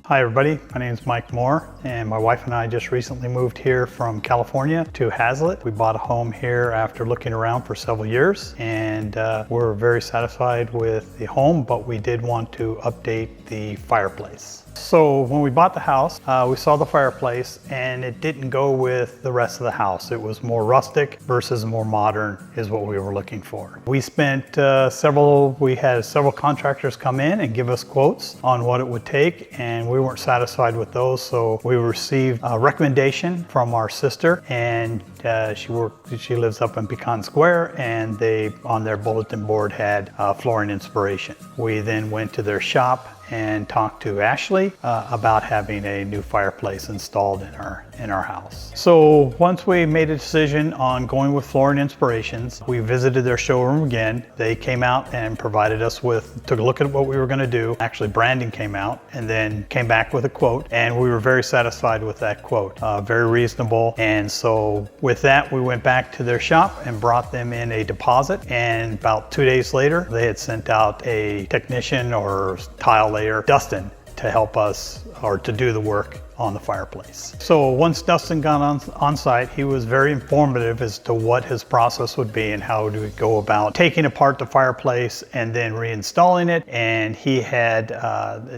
Hi everybody, my name is Mike Moore and my wife and I just recently moved here from California to Hazlitt. We bought a home here after looking around for several years and we're very satisfied with the home, but we did want to update the fireplace. So when we bought the house, we saw the fireplace and it didn't go with the rest of the house. It was more rustic versus more modern is what we were looking for. We spent we had several contractors come in and give us quotes on what it would take, and we weren't satisfied with those. So we received a recommendation from our sister, and she lives up in Pecan Square, and they on their bulletin board had flooring inspiration. We then went to their shop and talked to Ashley about having a new fireplace installed in our house. So once we made a decision on going with Flooring Inspirations, we visited their showroom again. They came out and provided us took a look at what we were going to do. Actually, Brandon came out and then came back with a quote, and we were very satisfied with that quote. Very reasonable. And so with that, we went back to their shop and brought them in a deposit, and about 2 days later, they had sent out a technician or tile layer, Dustin, to help us or to do the work on the fireplace. So once Dustin got on site, he was very informative as to what his process would be and how do we go about taking apart the fireplace and then reinstalling it. And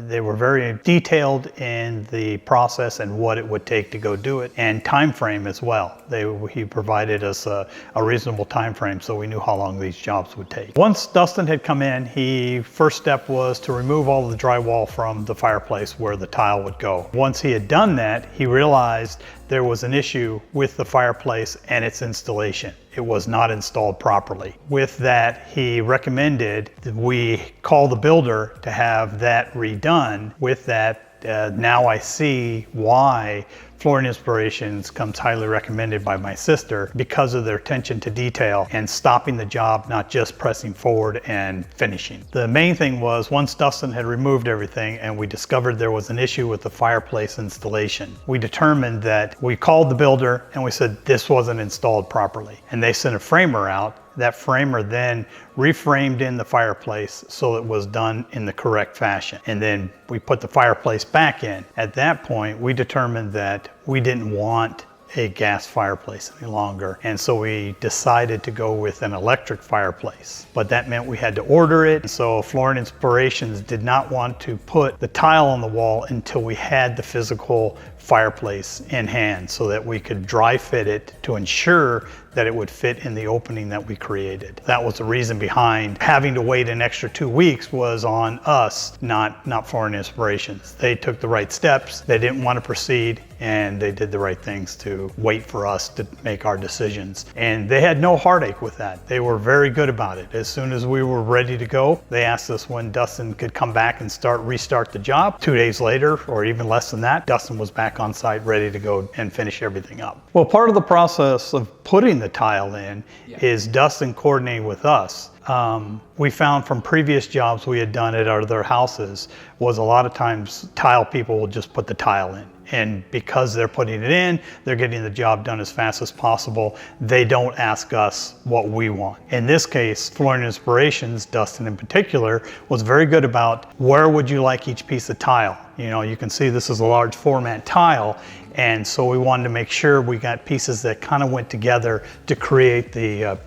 they were very detailed in the process and what it would take to go do it, and time frame as well. He provided us a reasonable time frame so we knew how long these jobs would take. Once Dustin had come in, first step was to remove all the drywall from the fireplace where the tile would go. Once he had done that, he realized there was an issue with the fireplace and its installation. It was not installed properly. With that, he recommended that we call the builder to have that redone. With that, now I see why Flooring Inspirations comes highly recommended by my sister, because of their attention to detail and stopping the job, not just pressing forward and finishing. The main thing was, once Dustin had removed everything and we discovered there was an issue with the fireplace installation, we determined that we called the builder and we said this wasn't installed properly. And they sent a framer out. That framer then reframed in the fireplace so it was done in the correct fashion. And then we put the fireplace back in. At that point, we determined that we didn't want a gas fireplace any longer. And so we decided to go with an electric fireplace. But that meant we had to order it. So Flooring Inspirations did not want to put the tile on the wall until we had the physical fireplace in hand so that we could dry fit it to ensure that it would fit in the opening that we created. That was the reason behind having to wait an extra 2 weeks, was on us, not Flooring Inspirations. They took the right steps. They didn't want to proceed, and they did the right things to wait for us to make our decisions. And they had no heartache with that. They were very good about it. As soon as we were ready to go, they asked us when Dustin could come back and restart the job. 2 days later, or even less than that, Dustin was back on site ready to go and finish everything up. Well, part of the process of putting the tile in is Dustin coordinating with us. We found from previous jobs we had done at other houses was a lot of times tile people will just put the tile in. And because they're putting it in, they're getting the job done as fast as possible. They don't ask us what we want. In this case, Flooring Inspirations, Dustin in particular, was very good about where would you like each piece of tile. You know, you can see this is a large format tile, and so we wanted to make sure we got pieces that kind of went together to create the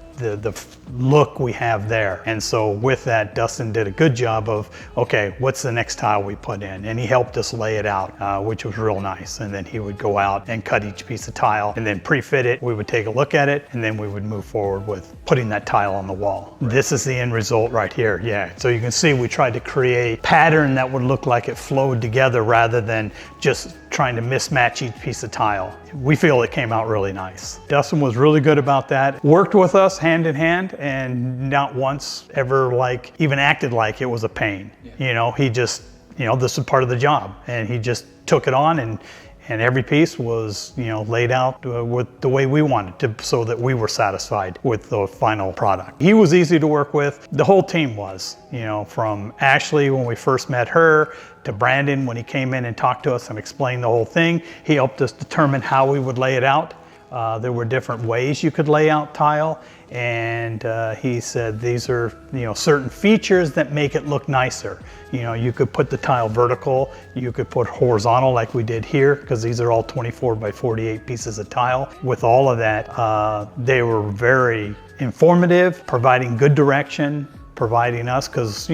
look we have there. And so with that, Dustin did a good job of, okay, what's the next tile we put in? And he helped us lay it out, which was real nice. And then he would go out and cut each piece of tile and then pre-fit it. We would take a look at it, and then we would move forward with putting that tile on the wall. Right. This is the end result right here. Yeah, so you can see we tried to create a pattern that would look like it flowed together rather than just trying to mismatch each piece of tile. We feel it came out really nice. Dustin was really good about that. Worked with us hand in hand, and not once ever even acted like it was a pain. Yeah. You know, he just, this is part of the job, and he just took it on, and every piece was, laid out with the way we wanted to, so that we were satisfied with the final product. He was easy to work with. The whole team was, from Ashley when we first met her, to Brandon when he came in and talked to us and explained the whole thing. He helped us determine how we would lay it out. There were different ways you could lay out tile, and he said these are, certain features that make it look nicer. You could put the tile vertical, you could put horizontal like we did here, because these are all 24 by 48 pieces of tile. With all of that, they were very informative, providing good direction, providing us, because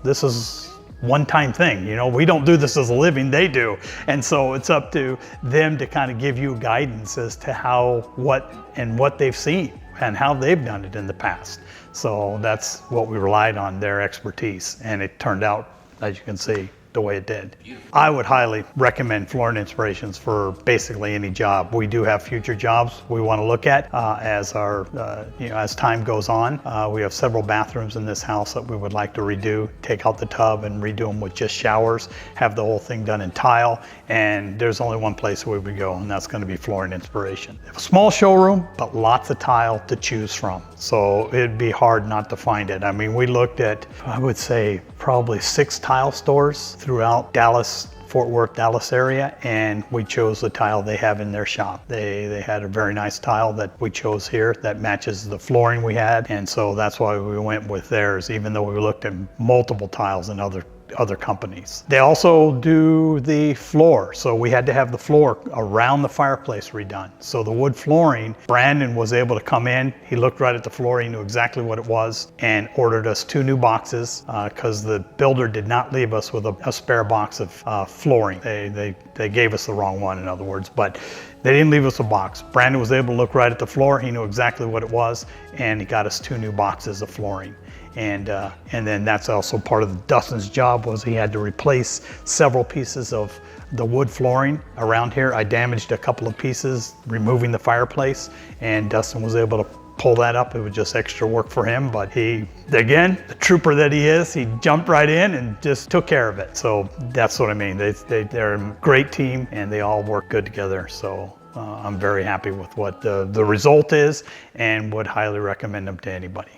this is one-time thing. We don't do this as a living, they do. And so it's up to them to kind of give you guidance as to how, what they've seen and how they've done it in the past. So that's what we relied on, their expertise. And it turned out, as you can see, the way it did. I would highly recommend Flooring Inspirations for basically any job. We do have future jobs we want to look at as as time goes on. We have several bathrooms in this house that we would like to redo, take out the tub and redo them with just showers, have the whole thing done in tile, and there's only one place we would go, and that's going to be Flooring Inspiration. A small showroom, but lots of tile to choose from. So it'd be hard not to find it. I mean, we looked at, I would say, probably 6 tile stores throughout Dallas, Fort Worth, Dallas area, and we chose the tile they have in their shop. They had a very nice tile that we chose here that matches the flooring we had, and so that's why we went with theirs, even though we looked at multiple tiles in other companies. They also do the floor, so we had to have the floor around the fireplace redone. So the wood flooring, Brandon was able to come in, he looked right at the floor, he knew exactly what it was, and ordered us 2 new boxes because the builder did not leave us with a spare box of flooring. They gave us the wrong one, in other words, but they didn't leave us a box. Brandon was able to look right at the floor, he knew exactly what it was, and he got us 2 new boxes of flooring. And then that's also part of Dustin's job, was he had to replace several pieces of the wood flooring around here. I damaged a couple of pieces removing the fireplace, and Dustin was able to pull that up. It was just extra work for him, but he, again, the trooper that he is, he jumped right in and just took care of it. So that's what I mean. They're a great team, and they all work good together. So I'm very happy with what the result is, and would highly recommend them to anybody.